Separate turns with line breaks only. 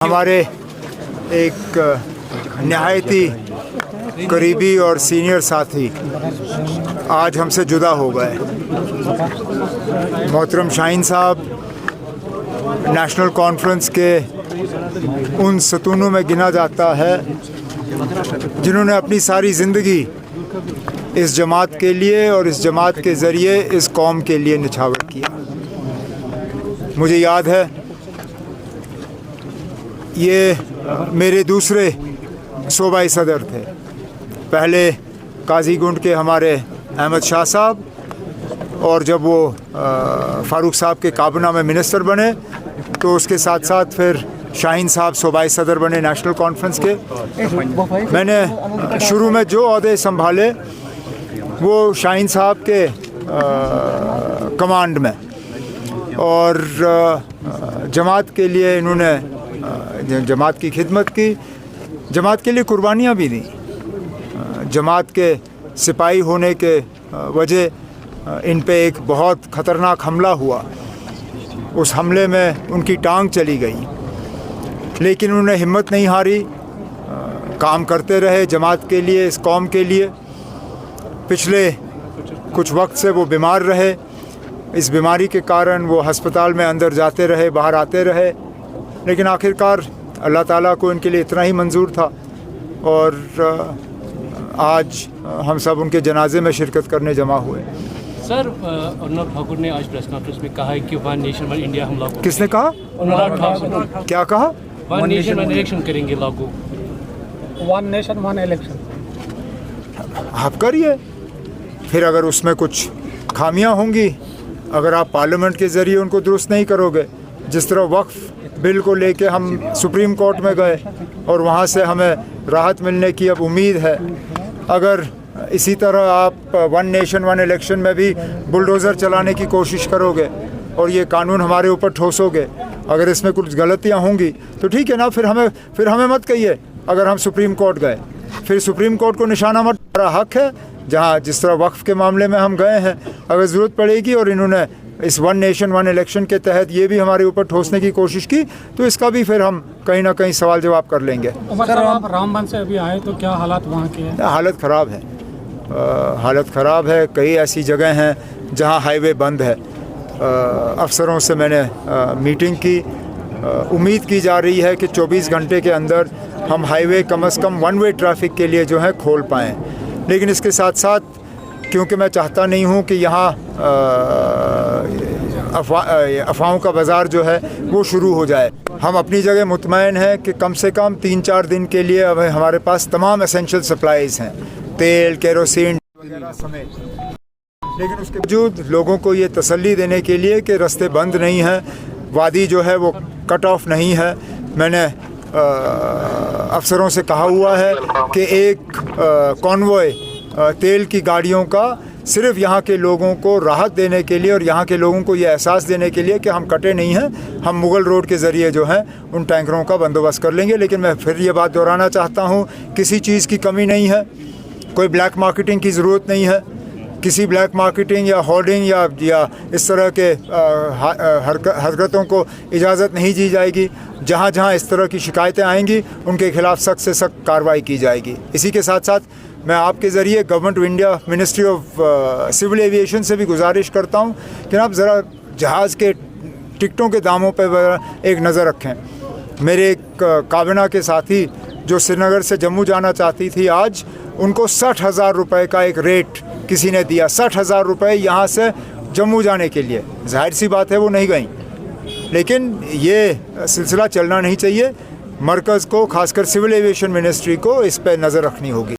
हमारे एक नहायती करीबी और सीनियर साथी आज हमसे जुदा हो गए। मोहतरम शाहीन साहब नेशनल कॉन्फ्रेंस के उन सतूनों में गिना जाता है जिन्होंने अपनी सारी ज़िंदगी इस जमात के लिए और इस जमात के ज़रिए इस कौम के लिए निछावर किया। मुझे याद है ये मेरे दूसरे सूबाई सदर थे। पहले काजीगुंड के हमारे अहमद शाह साहब, और जब वो फ़ारूक साहब के काबीना में मिनिस्टर बने तो उसके साथ साथ फिर शाहीन साहब सूबाई सदर बने नेशनल कॉन्फ्रेंस के। मैंने शुरू में जो ओहदे संभाले वो शाहीन साहब के कमांड में, और जमात के लिए इन्होंने जमात की खिदमत की, जमात के लिए कुर्बानियाँ भी दी। जमात के सिपाही होने के वजह इन पे एक बहुत ख़तरनाक हमला हुआ। उस हमले में उनकी टांग चली गई, लेकिन उन्होंने हिम्मत नहीं हारी, काम करते रहे जमात के लिए, इस कौम के लिए। पिछले कुछ वक्त से वो बीमार रहे। इस बीमारी के कारण वो हस्पताल में अंदर जाते रहे, बाहर आते रहे, लेकिन आखिरकार अल्लाह ताला को इनके लिए इतना ही मंजूर था। और आज हम सब उनके जनाजे में शिरकत करने जमा हुए।
सर, अनुराग ठाकुर ने आज प्रेस कॉन्फ्रेंस में कहा है कि वन नेशन वन इंडिया हम लागू।
किसने कहा?
अनुराग ठाकुर।
क्या कहा?
वन नेशन वन इलेक्शन करेंगे लागू।
वन नेशन वन इलेक्शन
आप करिए, फिर अगर उसमें कुछ खामियां होंगी, अगर आप पार्लियामेंट के ज़रिए उनको दुरुस्त नहीं करोगे, जिस तरह वक्फ बिल को लेके हम सुप्रीम कोर्ट में गए और वहाँ से हमें राहत मिलने की अब उम्मीद है, अगर इसी तरह आप वन नेशन वन इलेक्शन में भी बुलडोज़र चलाने की कोशिश करोगे और ये कानून हमारे ऊपर ठोसोगे, अगर इसमें कुछ गलतियाँ होंगी तो ठीक है ना, फिर हमें मत कहिए। अगर हम सुप्रीम कोर्ट गए, फिर सुप्रीम कोर्ट को निशाना मत, हमारा हक है, जहाँ जिस तरह वक्फ के मामले में हम गए हैं, अगर ज़रूरत पड़ेगी और इन्होंने इस वन नेशन वन इलेक्शन के तहत ये भी हमारे ऊपर ठोसने की कोशिश की तो इसका भी फिर हम कहीं ना कहीं सवाल जवाब कर लेंगे।
सर, आप रामबन से अभी आए तो क्या हालात वहाँ के हैं?
हालत ख़राब है, हालत ख़राब है। कई ऐसी जगह हैं जहाँ हाईवे बंद है। अफसरों से मैंने मीटिंग की, उम्मीद की जा रही है कि 24 घंटे के अंदर हम हाईवे कम से कम वन वे ट्रैफिक के लिए जो है खोल पाएँ। लेकिन इसके साथ साथ क्योंकि मैं चाहता नहीं हूँ कि यहाँ अफवाहों का बाज़ार जो है वो शुरू हो जाए, हम अपनी जगह मुतमईन हैं कि कम से कम 3-4 दिन के लिए अब हमारे पास तमाम एसेंशियल सप्लाईज़ हैं, तेल, केरोसिन वगैरह समेत। लेकिन उसके बावजूद लोगों को ये तसल्ली देने के लिए कि रास्ते बंद नहीं हैं, वादी जो है वो कट ऑफ नहीं है, मैंने अफसरों से कहा हुआ है कि एक कॉन्वॉय तेल की गाड़ियों का सिर्फ यहाँ के लोगों को राहत देने के लिए और यहाँ के लोगों को ये एहसास देने के लिए कि हम कटे नहीं हैं, हम मुग़ल रोड के ज़रिए जो है उन टैंकरों का बंदोबस्त कर लेंगे। लेकिन मैं फिर ये बात दोहराना चाहता हूँ, किसी चीज़ की कमी नहीं है, कोई ब्लैक मार्केटिंग की ज़रूरत नहीं है, किसी ब्लैक मार्केटिंग या होर्डिंग या इस तरह के हरकतों को इजाज़त नहीं दी जाएगी। जहाँ जहाँ इस तरह की शिकायतें आएंगी उनके खिलाफ़ सख्त से सख्त कार्रवाई की जाएगी। इसी के साथ साथ मैं आपके ज़रिए government of India ministry of civil aviation से भी गुजारिश करता हूँ कि आप ज़रा जहाज़ के टिकटों के दामों पर एक नज़र रखें। मेरे एक काबीना के साथी जो श्रीनगर से जम्मू जाना चाहती थी, आज उनको 60,000 रुपये का एक रेट किसी ने दिया, 60,000 रुपये यहाँ से जम्मू जाने के लिए। जाहिर सी बात है वो नहीं गई, लेकिन ये सिलसिला चलना नहीं चाहिए। मरकज़ को, खासकर सिविल एविएशन मिनिस्ट्री को इस पर नज़र रखनी होगी।